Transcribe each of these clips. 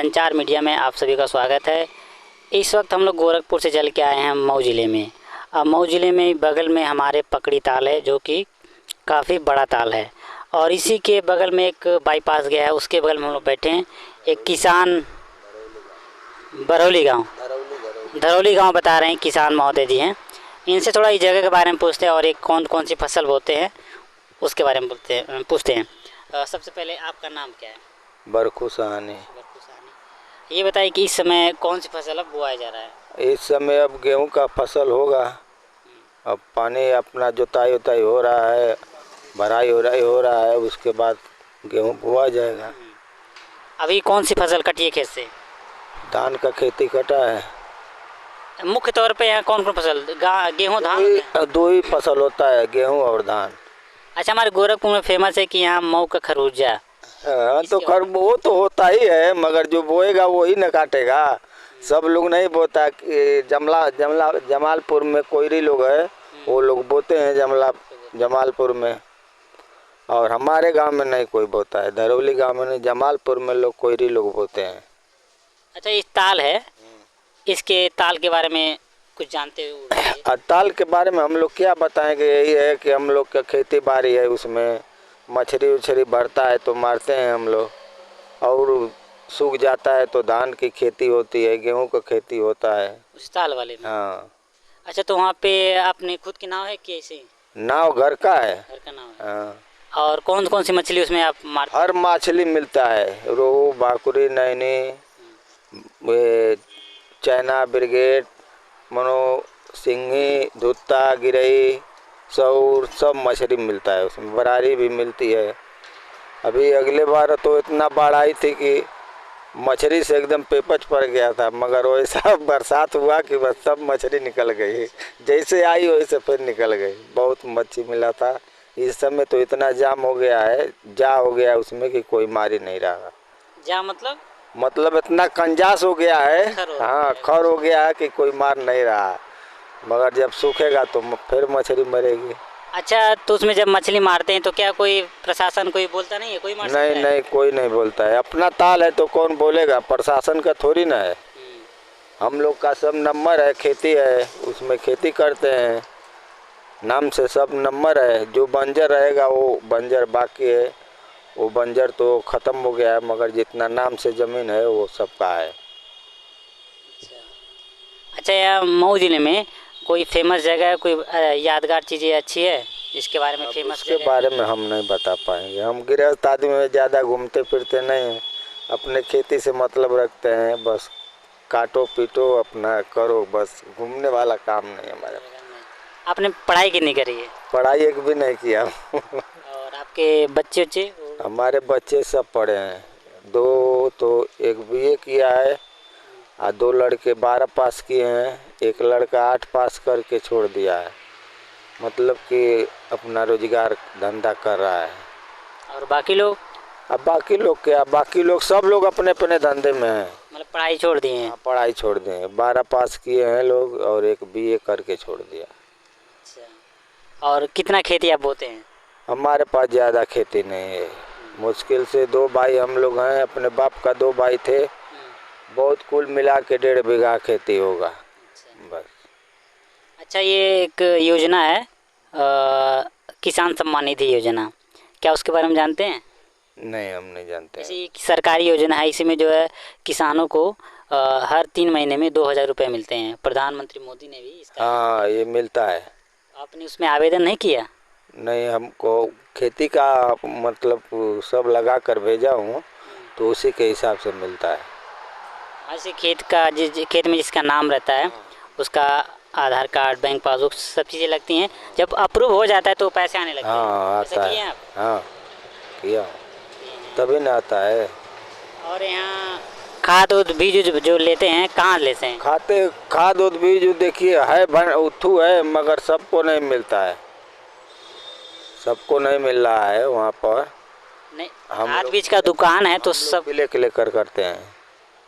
संचार मीडिया में आप सभी का स्वागत है। इस वक्त हम लोग गोरखपुर से चल के आए हैं मऊ ज़िले में। मऊ ज़िले में बगल में हमारे पकड़ी ताल है, जो कि काफ़ी बड़ा ताल है, और इसी के बगल में एक बाईपास गया है, उसके बगल में हम लोग बैठे हैं। एक किसान धरौली गांव बता रहे हैं, किसान महोदय जी हैं। इनसे थोड़ा इस जगह के बारे में पूछते हैं और एक कौन कौन सी फसल बोते हैं उसके बारे में पूछते हैं। सबसे पहले आपका नाम क्या है? बरखू सहानी। ये बताइए कि इस समय कौन सी फसल अब बुआया जा रहा है? इस समय अब गेहूं का फसल होगा। अब पानी अपना जुताई उताई हो रहा है, भराई हो रहा है, उसके बाद गेहूं बुआ जाएगा। अभी कौन सी फसल कटी है खेत से? धान का खेती कटा है। मुख्य तौर पे यहाँ कौन कौन फसल, गेहूँ धान? दो ही फसल होता है, गेहूं और धान। अच्छा, हमारे गोरखपुर में फेमस है कि यहाँ मऊ का खरबूजा। हाँ, तो वो तो होता ही है, मगर जो बोएगा वो ही न काटेगा। सब लोग नहीं बोता। जमालपुर में कोयरी लोग है, वो लोग बोते हैं जमालपुर में, और हमारे गांव में नहीं कोई बोता है। धरौली गांव में नहीं, जमालपुर में लोग कोयरी लोग बोते हैं। अच्छा, इस ताल है, इसके ताल के बारे में कुछ जानते हो? ताल के बारे में हम लोग क्या बताएंगे, यही है कि हम लोग का खेती बाड़ी है, उसमें मछली उछली बढ़ता है तो मारते हैं हम लोग, और सूख जाता है तो धान की खेती होती है, गेहूं का खेती होता है उस ताल वाले में। हाँ। अच्छा, तो वहाँ पे अपने खुद की नाव है कि ऐसे? नाव घर का है। घर का नाव है। हाँ। और कौन कौन सी मछली उसमें आप मारते? हर मछली मिलता है, रोहू, भाकुरी, नैनी, चाइना ब्रिगेड, मनो, सिंघी, धुत्ता, गिरई, सौर, सब मछली मिलता है उसमें। बरारी भी मिलती है। अभी अगले बार तो इतना बाढ़ आई थी कि मछली से एकदम पेपच पड़ गया था, मगर वैसा बरसात हुआ कि बस सब मछली निकल गई। जैसे आई वैसे फिर निकल गई। बहुत मच्छी मिला था। इस समय तो इतना जाम हो गया है, हो गया उसमें कि कोई मार ही नहीं रहा। जा मतलब इतना कंजास हो गया है। हाँ, खर हो गया है कि कोई मार नहीं रहा, मगर जब सूखेगा तो फिर मछली मरेगी। अच्छा, तो उसमें जब मछली मारते हैं तो क्या कोई प्रशासन कोई बोलता नहीं है? कोई मार सकता है? नहीं, कोई नहीं बोलता है। अपना ताल है तो कौन बोलेगा, प्रशासन का थोड़ी ना है। हम लोग का सब नंबर है, खेती है, उसमें खेती करते हैं, नाम से सब नंबर है। जो बंजर रहेगा वो बंजर, बाकी है वो बंजर तो ख़त्म हो गया है, मगर जितना नाम से ज़मीन है वो सबका है। अच्छा, यहाँ मऊ ज़िले में कोई फेमस जगह है, कोई यादगार चीज़ें अच्छी है इसके बारे में? फेमस के बारे में हम नहीं बता पाएंगे। हम गृहस्थ आदमी में ज़्यादा घूमते फिरते नहीं हैं, अपने खेती से मतलब रखते हैं। बस काटो पीटो अपना करो, बस घूमने वाला काम नहीं हमारे। आपने पढ़ाई कितनी करी है? पढ़ाई एक भी नहीं किया। और आपके बच्चे? हमारे बच्चे सब पढ़े हैं। दो तो एक बीए किया है, और दो लड़के 12 पास किए हैं। एक लड़का 8 पास करके छोड़ दिया है, मतलब कि अपना रोजगार धंधा कर रहा है। और बाकी लोग? अब बाकी लोग क्या, बाकी लोग सब लोग अपने अपने धंधे में हैं। मतलब पढ़ाई छोड़ दिए हैं? पढ़ाई छोड़ दिए हैं। 12 पास किए हैं लोग, और एक बीए करके छोड़ दिया। अच्छा, और कितना खेती आप बोते हैं? हमारे पास ज़्यादा खेती नहीं है, मुश्किल से 2 भाई हम लोग हैं। अपने बाप का 2 भाई थे, बहुत कुल मिला के 1.5 बीघा खेती होगा बस। अच्छा, ये एक योजना है किसान सम्मान निधि योजना, क्या उसके बारे में जानते हैं? नहीं, हम नहीं जानते। ऐसी सरकारी योजना है, इसी में जो है किसानों को हर 3 महीने में 2000 रुपये मिलते हैं। प्रधानमंत्री मोदी ने भी इसका हाँ, ये मिलता है। आपने उसमें आवेदन नहीं किया? नहीं, हमको खेती का मतलब सब लगा कर भेजा हूँ, तो उसी के हिसाब से मिलता है। ऐसे खेत में जिसका नाम रहता है उसका आधार कार्ड, बैंक पासबुक, सब चीज़ें लगती हैं। जब अप्रूव हो जाता है तो पैसे आने लगते हैं। हाँ, आता किए है। आप? हाँ, किया तभी ना आता है। और यहाँ खाद और बीज जो लेते हैं, कहाँ लेते हैं? खाद और बीज देखिए है, उथू है, मगर सबको नहीं मिलता है। सबको नहीं मिल रहा है वहाँ पर। नहीं, खाद बीज का दुकान है तो सब लेकर करते हैं।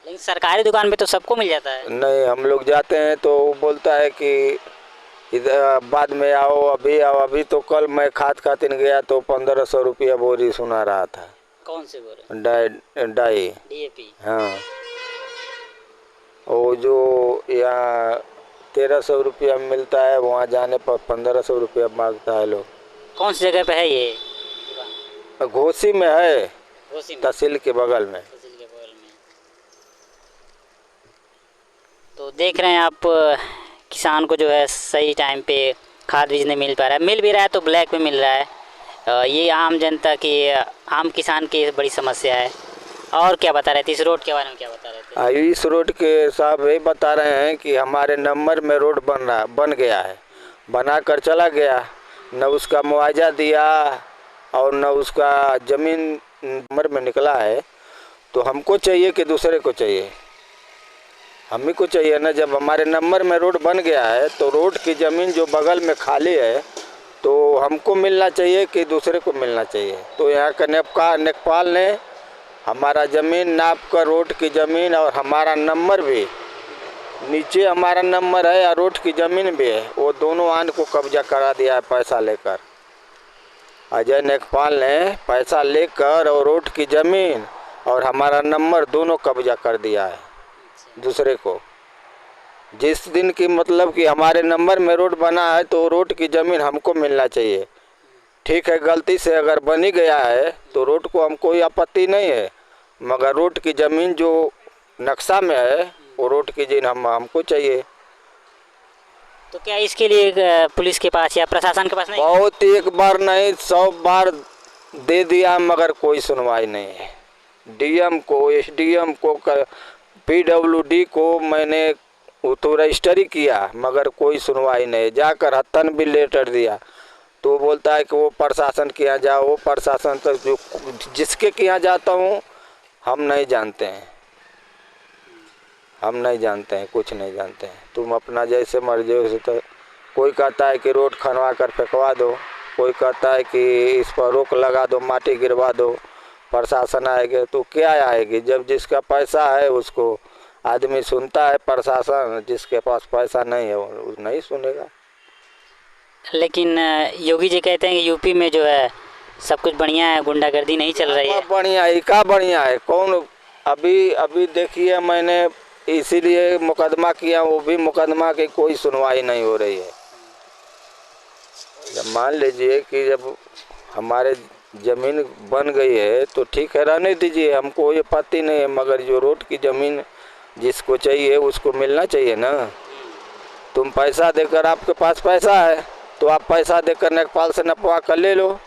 लेकिन सरकारी दुकान पे तो सबको मिल जाता है। नहीं, हम लोग जाते हैं तो वो बोलता है कि इधर बाद में आओ, अभी आओ। अभी तो कल मैं खाद खातिर गया तो 1500 रुपया बोरी सुना रहा था। कौन से बोरे? डाई। DAP? हाँ, वो जो यहाँ 1300 रुपया मिलता है, वहाँ जाने पर 1500 रुपया मांगता है लोग। कौन सी जगह पे है ये? घोसी में है, घोसी में, तहसील के बगल में। तहसील के बगल में। तो देख रहे हैं आप, किसान को जो है सही टाइम पे खाद बीज नहीं मिल पा रहा है, मिल भी रहा है तो ब्लैक में मिल रहा है। ये आम जनता की, आम किसान की बड़ी समस्या है। और क्या बता रहे थे इस रोड के बारे में, क्या बता रहे थे? इस रोड के साहब यही बता रहे हैं कि हमारे नंबर में रोड बन गया है, बना कर चला गया, न उसका मुआवजा दिया और न उसका ज़मीन नंबर में निकला है। तो हमको चाहिए कि दूसरे को चाहिए? हम ही को चाहिए ना। जब हमारे नंबर में रोड बन गया है तो रोड की ज़मीन जो बगल में खाली है तो हमको मिलना चाहिए कि दूसरे को मिलना चाहिए? तो यहाँ का नेकपाल ने हमारा ज़मीन नाप कर, रोड की ज़मीन और हमारा नंबर भी, नीचे हमारा नंबर है और रोड की ज़मीन भी है, वो दोनों आन को कब्जा करा दिया है पैसा लेकर। अजय नेकपाल ने पैसा लेकर और रोड की ज़मीन और हमारा नंबर दोनों कब्जा कर दिया है दूसरे को। जिस दिन की मतलब कि हमारे नंबर में रोड बना है तो रोड की ज़मीन हमको मिलना चाहिए। ठीक है, गलती से अगर बनी गया है तो रोड को हम कोई आपत्ति नहीं है, मगर रोड की ज़मीन जो नक्शा में है वो रोड की ज़मीन हमको चाहिए। तो क्या इसके लिए पुलिस के पास या प्रशासन के पास नहीं? बहुत, एक बार नहीं 100 बार दे दिया मगर कोई सुनवाई नहीं है। डीएम को, एसडीएम को, पीडब्ल्यूडी को मैंने तो रजिस्टरी किया मगर कोई सुनवाई नहीं। जाकर हत्तन भी लेटर दिया तो बोलता है कि वो प्रशासन के यहाँ जाओ, वो प्रशासन तक जो जिसके के यहाँ जाता हूँ हम नहीं जानते हैं, हम नहीं जानते हैं, कुछ नहीं जानते हैं। तुम अपना जैसे मर्जी वैसे। तो कोई कहता है कि रोड खनवा कर फेंकवा दो, कोई कहता है कि इस पर रोक लगा दो, माटी गिरवा दो, प्रशासन आएगी। तो क्या आएगी? जब जिसका पैसा है उसको आदमी सुनता है प्रशासन, जिसके पास पैसा नहीं है वो नहीं सुनेगा। लेकिन योगी जी कहते हैं कि यूपी में जो है सब कुछ बढ़िया है, गुंडागर्दी नहीं चल रही है। बढ़िया है, क्या बढ़िया है? कौन? अभी देखिए, मैंने इसीलिए मुकदमा किया, वो भी मुकदमा की कोई सुनवाई नहीं हो रही है। जब मान लीजिए कि जब हमारे ज़मीन बन गई है तो ठीक है, रहने दीजिए, हमको कोई आपत्ति नहीं है, मगर जो रोड की ज़मीन जिसको चाहिए उसको मिलना चाहिए ना। तुम पैसा देकर, आपके पास पैसा है तो आप पैसा देकर नेकपाल से नपवा कर ले लो,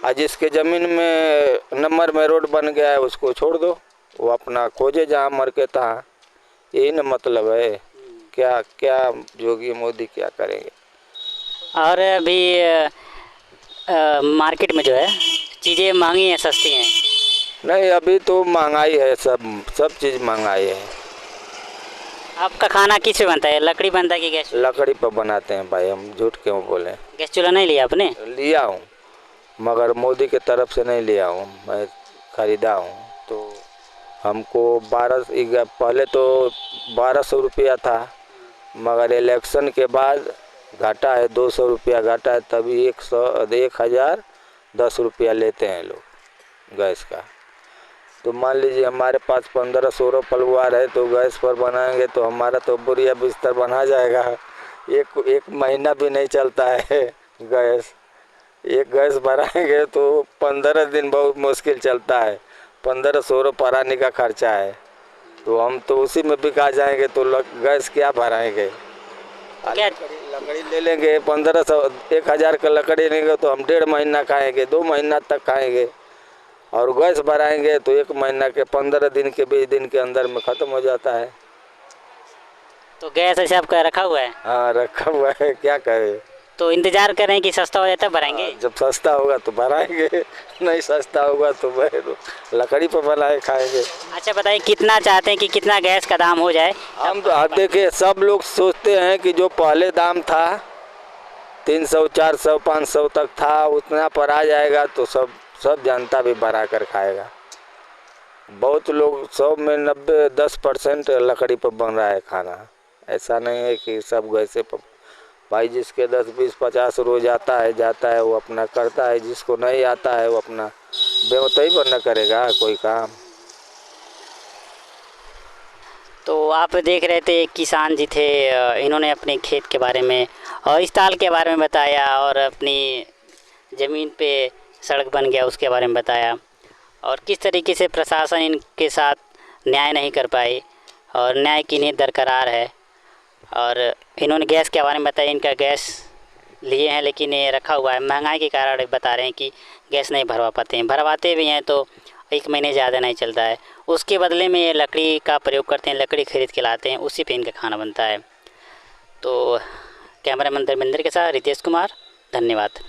और जिसके ज़मीन में नंबर में रोड बन गया है उसको छोड़ दो, वो अपना खोजे जहाँ मर के तहाँ। यही ना मतलब है। क्या क्या योगी मोदी क्या करेंगे? और अभी मार्केट में जो है चीज़ें महंगी हैं, सस्ती हैं? नहीं, अभी तो महंगाई है, सब चीज़ महंगाई है। आपका खाना किस पे बनता है, लकड़ी बनता है कि गैस? लकड़ी पर बनाते हैं भाई, हम झूठ क्यों बोले। गैस चूल्हा नहीं लिया आपने? लिया हूँ मगर मोदी के तरफ से नहीं लिया हूँ, मैं ख़रीदा हूँ। तो हमको पहले तो 1200 रुपया था, मगर इलेक्शन के बाद घाटा है, 200 रुपया घाटा है, तभी 1010 रुपया लेते हैं लोग गैस का। तो मान लीजिए हमारे पास 15-16 परिवार है तो गैस पर बनाएंगे तो हमारा तो बोरिया बिस्तर बना जाएगा। एक महीना भी नहीं चलता है गैस। एक गैस भराएंगे तो 15 दिन बहुत मुश्किल चलता है, 1500 पराने का खर्चा है, तो हम तो उसी में बिका जाएंगे। तो गैस क्या भराएंगे? लकड़ी ले लेंगे 1500, 1000 का लकड़ी लेंगे तो हम 1.5 महीना खाएंगे, 2 महीना तक खाएंगे, और गैस भराएंगे तो 1 महीना के 15 दिन के 20 दिन के अंदर में ख़त्म हो जाता है। तो गैस ऐसे आपका रखा हुआ है? हाँ, रखा हुआ है, क्या करें। तो इंतज़ार करें कि सस्ता हो जाए तब भराएंगे? जब सस्ता होगा तो भराएंगे, नहीं सस्ता होगा तो लकड़ी पर बनाए खाएंगे। अच्छा बताइए, कितना चाहते हैं कि कितना गैस का दाम हो जाए? हम तो आप देखिए, सब लोग सोचते हैं कि जो पहले दाम था 300, 400, 500 तक था, उतना पर आ जाएगा तो सब जनता भी भरा कर खाएगा। बहुत लोग 100 में 90-10% लकड़ी पर बन रहा है खाना। ऐसा नहीं है कि सब गैसे पर। भाई जिसके 10, 20, 50 रोज आता है वो अपना करता है, जिसको नहीं आता है वो अपना बेवतई पर न करेगा कोई काम। तो आप देख रहे थे एक किसान जी थे, इन्होंने अपने खेत के बारे में और इस ताल के बारे में बताया और अपनी ज़मीन पे सड़क बन गया उसके बारे में बताया और किस तरीके से प्रशासन इनके साथ न्याय नहीं कर पाई और न्याय की नींव दरकरार है। और इन्होंने गैस के बारे में बताया, इनका गैस लिए हैं लेकिन ये रखा हुआ है, महंगाई के कारण बता रहे हैं कि गैस नहीं भरवा पाते हैं, भरवाते भी हैं तो 1 महीने ज़्यादा नहीं चलता है। उसके बदले में ये लकड़ी का प्रयोग करते हैं, लकड़ी खरीद के लाते हैं, उसी पे इनका खाना बनता है। तो कैमरामैन धर्मेंद्र के साथ रितेश कुमार, धन्यवाद।